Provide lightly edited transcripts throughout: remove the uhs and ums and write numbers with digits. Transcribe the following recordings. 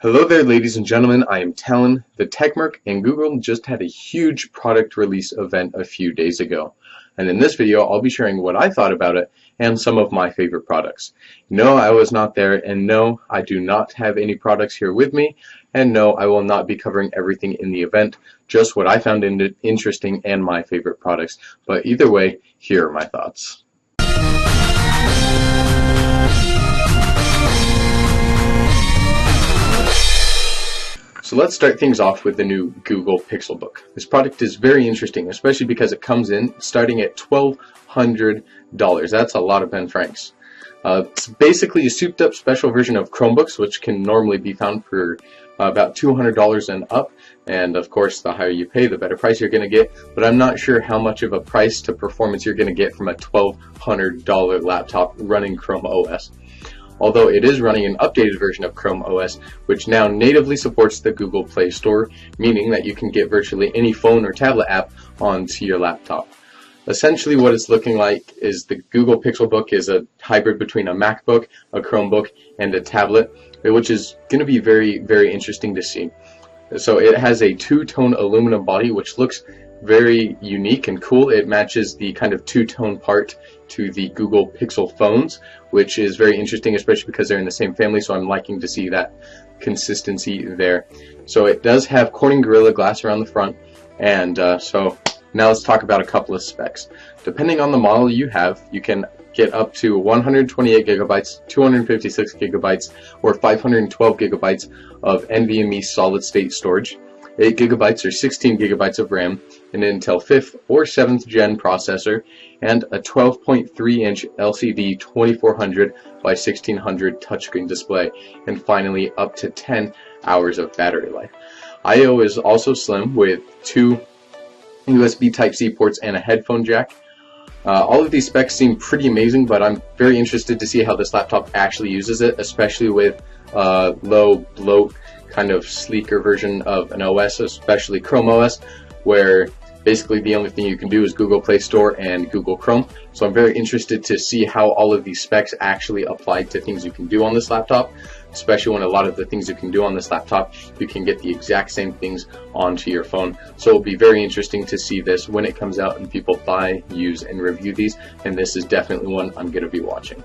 Hello there, ladies and gentlemen. I am Talon, the Techmerc, and Google just had a huge product release event a few days ago. And in this video, I'll be sharing what I thought about it and some of my favorite products. No, I was not there, and no, I do not have any products here with me, and no, I will not be covering everything in the event, just what I found interesting and my favorite products. But either way, here are my thoughts. So let's start things off with the new Google Pixelbook. This product is very interesting, especially because it comes in starting at $1,200. That's a lot of Ben Franks. It's basically a souped up special version of Chromebooks, which can normally be found for about $200 and up. And of course, the higher you pay, the better price you're going to get. But I'm not sure how much of a price to performance you're going to get from a $1,200 laptop running Chrome OS. Although it is running an updated version of Chrome OS, which now natively supports the Google Play Store, meaning that you can get virtually any phone or tablet app onto your laptop. Essentially what it's looking like is the Google Pixelbook is a hybrid between a MacBook, a Chromebook, and a tablet, which is going to be very, very interesting to see. So it has a two-tone aluminum body, which looks very unique and cool. It matches the kind of two-tone part to the Google Pixel phones, which is very interesting, especially because they're in the same family, so I'm liking to see that consistency there. So it does have Corning Gorilla Glass around the front, and so now let's talk about a couple of specs. Depending on the model you have, you can get up to 128 gigabytes, 256 gigabytes, or 512 gigabytes of NVMe solid-state storage, 8 gigabytes or 16 gigabytes of RAM, an Intel 5th or 7th gen processor, and a 12.3-inch LCD 2400 by 1600 touchscreen display, and finally up to 10 hours of battery life. I/O is also slim with 2 USB Type-C ports and a headphone jack. All of these specs seem pretty amazing, but I'm very interested to see how this laptop actually uses it, especially with low bloat kind of sleeker version of an OS, especially Chrome OS, where basically the only thing you can do is Google Play Store and Google Chrome. So I'm very interested to see how all of these specs actually apply to things you can do on this laptop, especially when a lot of the things you can do on this laptop, you can get the exact same things onto your phone. So it'll be very interesting to see this when it comes out and people buy, use, and review these, and this is definitely one I'm going to be watching.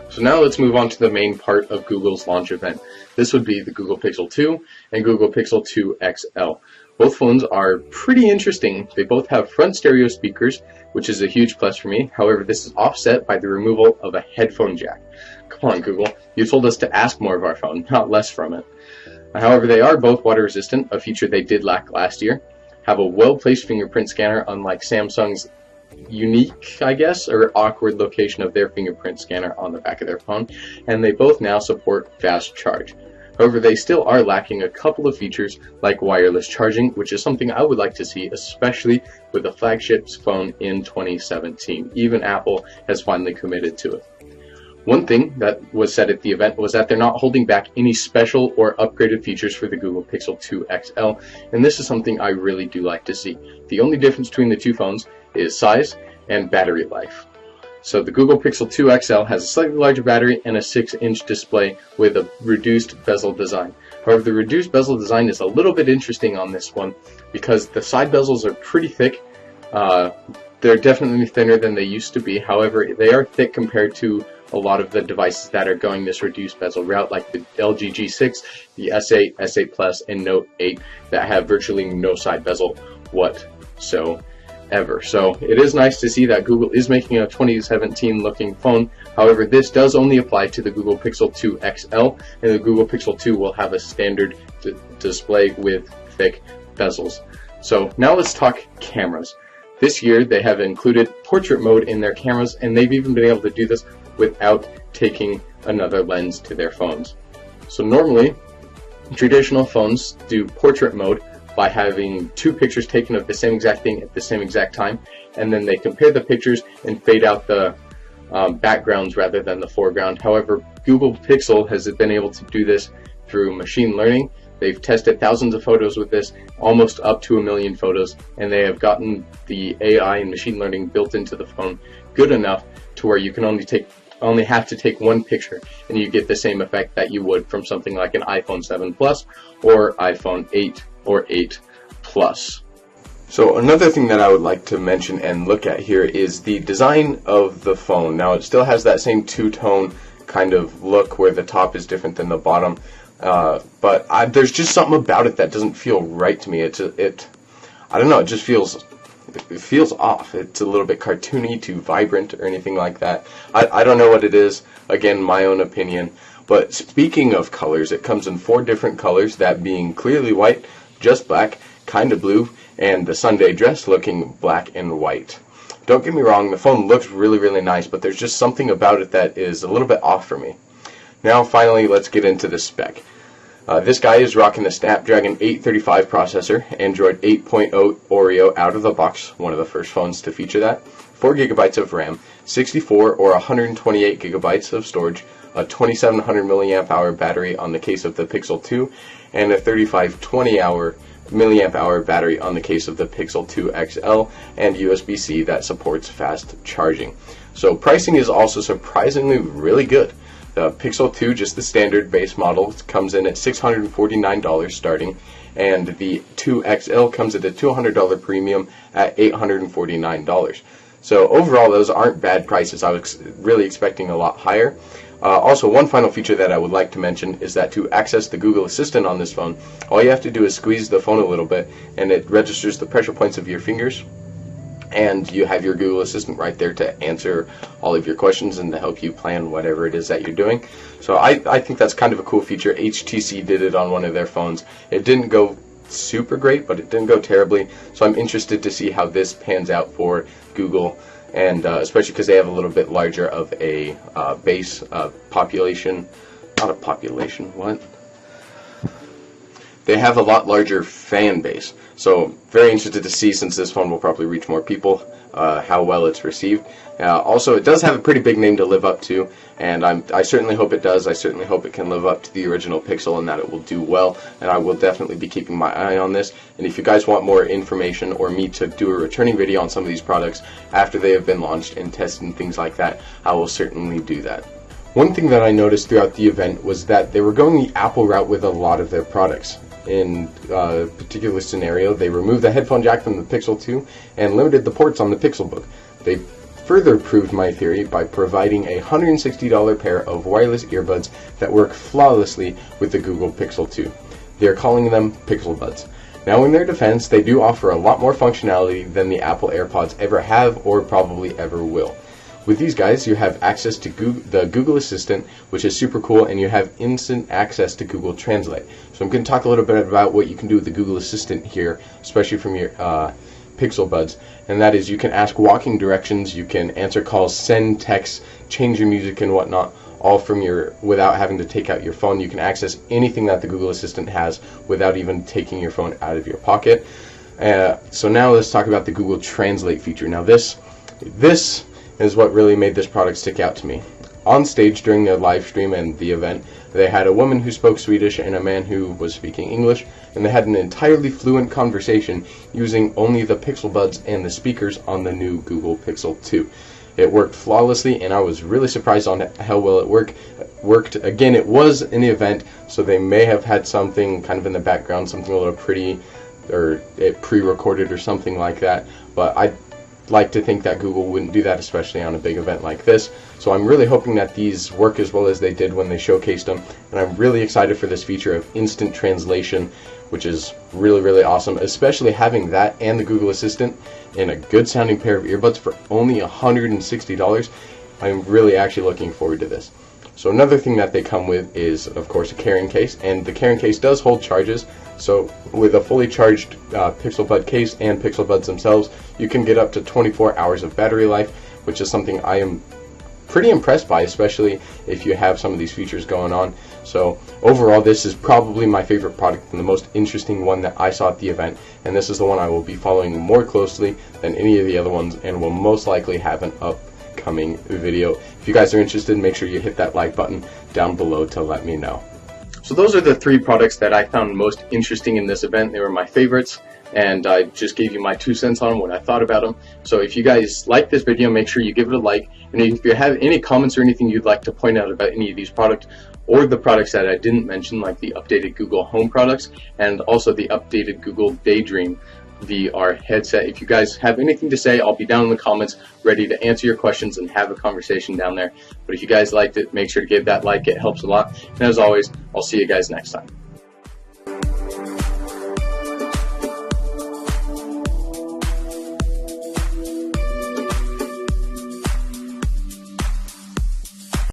So now let's move on to the main part of Google's launch event. This would be the Google Pixel 2 and Google Pixel 2 XL. Both phones are pretty interesting. They both have front stereo speakers, which is a huge plus for me. However, this is offset by the removal of a headphone jack. Come on, Google. You told us to ask more of our phone, not less from it. However, they are both water resistant, a feature they did lack last year. Have a well-placed fingerprint scanner, unlike Samsung's unique, I guess, or awkward location of their fingerprint scanner on the back of their phone, and they both now support fast charge. However, they still are lacking a couple of features like wireless charging, which is something I would like to see, especially with the flagship phone in 2017. Even Apple has finally committed to it. One thing that was said at the event was that they're not holding back any special or upgraded features for the Google Pixel 2 XL, and this is something I really do like to see. The only difference between the two phones is size and battery life. So the Google Pixel 2 XL has a slightly larger battery and a 6-inch display with a reduced bezel design. However, the reduced bezel design is a little bit interesting on this one because the side bezels are pretty thick. They're definitely thinner than they used to be. However, they are thick compared to a lot of the devices that are going this reduced bezel route, like the LG G6, the S8, S8 Plus, and Note 8 that have virtually no side bezel whatsoever. So it is nice to see that Google is making a 2017 looking phone. However, this does only apply to the Google Pixel 2 XL, and the Google Pixel 2 will have a standard display with thick bezels. So now let's talk cameras. This year they have included portrait mode in their cameras, and they've even been able to do this without taking another lens to their phones. So normally, traditional phones do portrait mode by having 2 pictures taken of the same exact thing at the same exact time, and then they compare the pictures and fade out the backgrounds rather than the foreground. However, Google Pixel has been able to do this through machine learning. They've tested thousands of photos with this, almost up to 1 million photos, and they have gotten the AI and machine learning built into the phone good enough to where you can only take only have to take one picture and you get the same effect that you would from something like an iPhone 7 Plus or iPhone 8 or 8 Plus. So another thing that I would like to mention and look at here is the design of the phone. Now it still has that same two-tone kind of look where the top is different than the bottom, but there's just something about it that doesn't feel right to me. I don't know, it just feels off. It's a little bit cartoony, too vibrant or anything like that. I don't know what it is. Again, my own opinion. But speaking of colors, it comes in 4 different colors, that being clearly white, just black, kind of blue, and the Sunday dress looking black and white. Don't get me wrong, the phone looks really, really nice, but there's just something about it that is a little bit off for me. Now, finally, let's get into the spec. This guy is rocking the Snapdragon 835 processor, Android 8.0 Oreo out of the box, one of the first phones to feature that, 4 GB of RAM, 64 or 128 GB of storage, a 2700 mAh battery on the case of the Pixel 2, and a 3520 mAh battery on the case of the Pixel 2 XL, and USB-C that supports fast charging. So pricing is also surprisingly really good. The Pixel 2, just the standard base model, comes in at $649 starting, and the 2 XL comes at a $200 premium at $849. So overall, those aren't bad prices. I was really expecting a lot higher. Also, one final feature that I would like to mention is that to access the Google Assistant on this phone, all you have to do is squeeze the phone a little bit, and it registers the pressure points of your fingers, and you have your Google Assistant right there to answer all of your questions and to help you plan whatever it is that you're doing. So I think that's kind of a cool feature. HTC did it on one of their phones. It didn't go super great, but it didn't go terribly. So I'm interested to see how this pans out for Google, and especially because they have a little bit larger of a base population. Not a population, what? They have a lot larger fan base. So very interested to see, since this phone will probably reach more people, how well it's received. Also, it does have a pretty big name to live up to, and I certainly hope it does. I certainly hope it can live up to the original Pixel and that it will do well, and I will definitely be keeping my eye on this. And if you guys want more information or me to do a returning video on some of these products after they have been launched and tested and things like that, I will certainly do that. One thing that I noticed throughout the event was that they were going the Apple route with a lot of their products. In a particular scenario, they removed the headphone jack from the Pixel 2 and limited the ports on the Pixelbook. They further proved my theory by providing a $160 pair of wireless earbuds that work flawlessly with the Google Pixel 2. They're calling them Pixel Buds. Now, in their defense, they do offer a lot more functionality than the Apple AirPods ever have or probably ever will. With these guys, you have access to the Google Assistant, which is super cool, and you have instant access to Google Translate. So I'm going to talk a little bit about what you can do with the Google Assistant here, especially from your Pixel Buds, and that is you can ask walking directions, you can answer calls, send texts, change your music and whatnot, all from without having to take out your phone. You can access anything that the Google Assistant has without even taking your phone out of your pocket. So now let's talk about the Google Translate feature. Now this is what really made this product stick out to me. On stage during the live stream and the event, they had a woman who spoke Swedish and a man who was speaking English, and they had an entirely fluent conversation using only the Pixel Buds and the speakers on the new Google Pixel 2. It worked flawlessly, and I was really surprised on how well it worked. Again, it was an event, so they may have had something kind of in the background, something a little pretty, or it pre-recorded or something like that, but I'd like to think that Google wouldn't do that, especially on a big event like this. So I'm really hoping that these work as well as they did when they showcased them, and I'm really excited for this feature of instant translation, which is really, really awesome, especially having that and the Google Assistant in a good sounding pair of earbuds for only $160. I'm really actually looking forward to this. So another thing that they come with is, of course, a carrying case, and the carrying case does hold charges. So with a fully charged Pixel Bud case and Pixel Buds themselves, you can get up to 24 hours of battery life, which is something I am pretty impressed by, especially if you have some of these features going on. So overall, this is probably my favorite product and the most interesting one that I saw at the event, and this is the one I will be following more closely than any of the other ones, and will most likely have an upcoming video. If you guys are interested, make sure you hit that like button down below to let me know. So those are the 3 products that I found most interesting in this event. They were my favorites, and I just gave you my 2 cents on what I thought about them. So if you guys like this video, make sure you give it a like, and if you have any comments or anything you'd like to point out about any of these products, or the products that I didn't mention, like the updated Google Home products and also the updated Google Daydream VR headset. If you guys have anything to say, I'll be down in the comments ready to answer your questions and have a conversation down there. But if you guys liked it, make sure to give that like. It helps a lot. And as always, I'll see you guys next time.